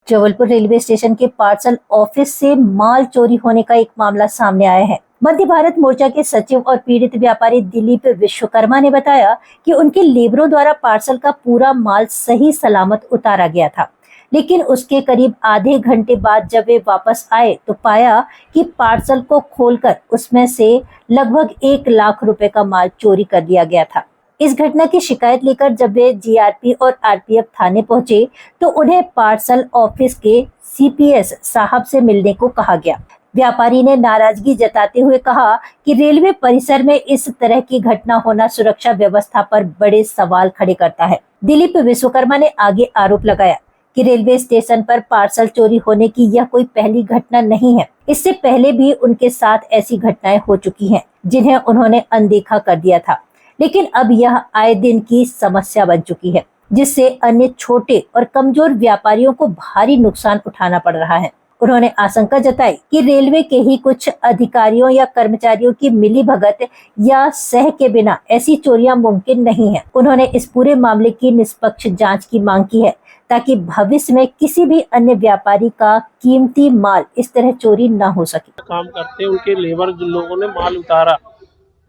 Jabalpur railway station के parcel office से माल चोरी होने का एक मामला सामने आया है। मध्य भारत मोर्चा के सचिव और पीड़ित व्यापारी दिलीप विश्वकर्मा ने बताया कि उनके लेबरों द्वारा पार्सल का पूरा माल सही सलामत उतारा गया था, लेकिन उसके करीब आधे घंटे बाद जब वे वापस आए तो पाया कि पार्सल को खोलकर उसमें से लगभग 1 लाख रुपए का माल चोरी कर लिया गया था। इस घटना की शिकायत लेकर जब वे जीआरपी और आरपीएफ थाने पहुंचे तो उन्हें पार्सल ऑफिस के सीपीएस साहब से मिलने को कहा गया। व्यापारी ने नाराजगी जताते हुए कहा कि रेलवे परिसर में इस तरह की घटना होना सुरक्षा व्यवस्था पर बड़े सवाल खड़े करता है। दिलीप विश्वकर्मा ने आगे आरोप लगाया कि रेलवे स्टेशन पर पार्सल चोरी होने की यह कोई पहली घटना नहीं है। इससे पहले भी उनके साथ ऐसी घटनाएं हो चुकी हैं, जिन्हें उन्होंने अनदेखा कर दिया था, लेकिन अब यह आए दिन की समस्या बन चुकी है, जिससे अन्य छोटे और कमजोर व्यापारियों को भारी नुकसान उठाना पड़ रहा है। उन्होंने आशंका जताई कि रेलवे के ही कुछ अधिकारियों या कर्मचारियों की मिलीभगत या सह के बिना ऐसी चोरियां मुमकिन नहीं है। उन्होंने इस पूरे मामले की निष्पक्ष जांच की मांग की है, ताकि भविष्य में किसी भी अन्य व्यापारी का कीमती माल इस तरह चोरी न हो सके। काम करते उनके लेबर जिन लोगों ने माल उतारा,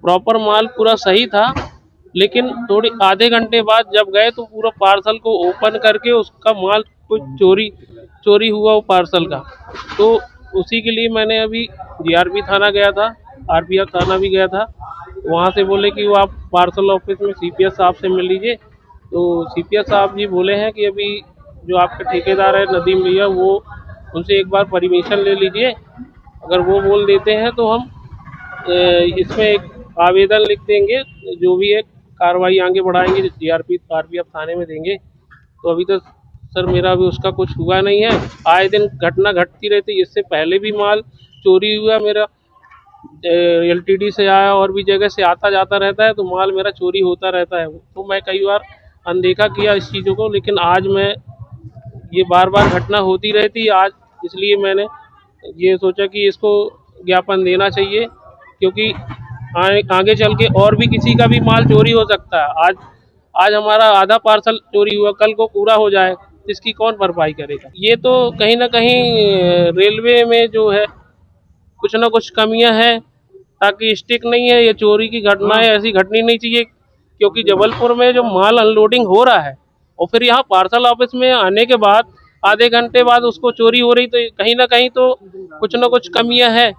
प्रॉपर माल पूरा सही था, लेकिन थोड़ी आधे घंटे बाद जब गए तो पूरा पार्सल को ओपन करके उसका माल कुछ चोरी हुआ वो पार्सल का। तो उसी के लिए मैंने अभी जीआरपी थाना गया था, आरपीएफ थाना भी गया था। वहाँ से बोले कि वो आप पार्सल ऑफिस में सीपीएस साहब से मिल लीजिए। तो सीपीएस साहब जी बोले हैं कि अभी जो आपके ठेकेदार है नदीम भैया, वो उनसे एक बार परमिशन ले लीजिए। अगर वो बोल देते हैं तो हम इसमें एक आवेदन लिख देंगे, जो भी है कार्रवाई आगे बढ़ाएंगे, जीआरपी आरपीएफ थाने में देंगे। तो अभी तो सर मेरा अभी उसका कुछ हुआ नहीं है। आए दिन घटना घटती रहती, इससे पहले भी माल चोरी हुआ मेरा, एलटीडी से आया और भी जगह से आता जाता रहता है, तो माल मेरा चोरी होता रहता है। तो मैं कई बार अनदेखा किया इस चीज़ों को, लेकिन आज मैं ये बार बार घटना होती रहती है। आज इसलिए मैंने ये सोचा कि इसको ज्ञापन देना चाहिए, क्योंकि आगे चल के और भी किसी का भी माल चोरी हो सकता है। आज हमारा आधा पार्सल चोरी हुआ, कल को पूरा हो जाए, इसकी कौन भरपाई करेगा? ये तो कहीं ना कहीं रेलवे में जो है कुछ ना कुछ कमियां हैं, ताकि स्टिक नहीं है। ये चोरी की घटनाएं ऐसी घटनी नहीं चाहिए, क्योंकि जबलपुर में जो माल अनलोडिंग हो रहा है और फिर यहाँ पार्सल ऑफिस में आने के बाद आधे घंटे बाद उसको चोरी हो रही, तो कहीं ना कहीं तो कुछ ना कुछ कमियां हैं।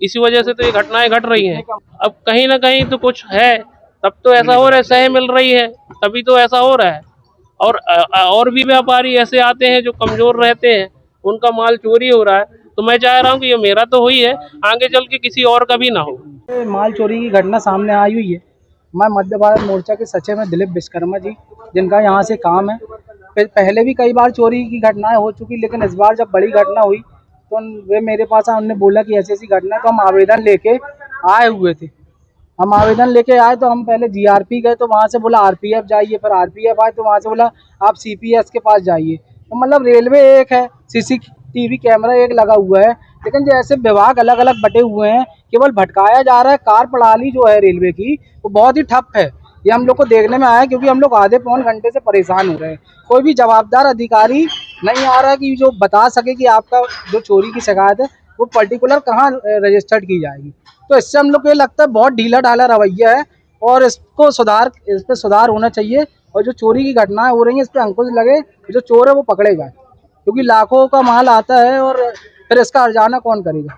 इसी वजह से तो ये घटनाएं घट रही हैं। अब कहीं ना कहीं तो कुछ है, तब तो ऐसा हो रहा है, सह मिल रही है, तभी तो ऐसा हो रहा है। और भी व्यापारी ऐसे आते हैं जो कमजोर रहते हैं, उनका माल चोरी हो रहा है। तो मैं चाह रहा हूँ कि ये मेरा तो हुई है, आगे चल के किसी और का भी ना हो। माल चोरी की घटना सामने आई हुई है। मैं मध्य भारत मोर्चा के सचिव हैं दिलीप विश्वकर्मा जी, जिनका यहाँ से काम है। पहले भी कई बार चोरी की घटनाएं हो चुकी, लेकिन इस बार जब बड़ी घटना हुई तो वे मेरे पास आए, उन्होंने बोला कि ऐसी ऐसी घटना है। तो हम आवेदन लेके आए हुए थे। हम आवेदन लेके आए तो हम पहले जीआरपी गए, तो वहाँ से बोला आरपीएफ जाइए, फिर आरपीएफ आए तो वहाँ से बोला आप सीपीएस के पास जाइए। तो मतलब रेलवे एक है, सीसीटीवी कैमरा एक लगा हुआ है, लेकिन जैसे विभाग अलग अलग बटे हुए हैं, केवल भटकाया जा रहा है। कार प्रणाली जो है रेलवे की, वो बहुत ही ठप है। ये हम लोग को देखने में आया, क्योंकि हम लोग आधे पौन घंटे से परेशान हो रहे हैं। कोई भी जवाबदार अधिकारी नहीं आ रहा कि जो बता सके कि आपका जो चोरी की शिकायत है वो पर्टिकुलर कहाँ रजिस्टर्ड की जाएगी। तो इससे हम लोग को ये लगता है बहुत ढीला ढाला रवैया है, और इस पर सुधार होना चाहिए। और जो चोरी की घटनाएं हो रही हैं, इस पर अंकुश लगे, जो चोर है वो पकड़े जाए, क्योंकि लाखों का माल आता है और फिर इसका हर्जाना कौन करेगा।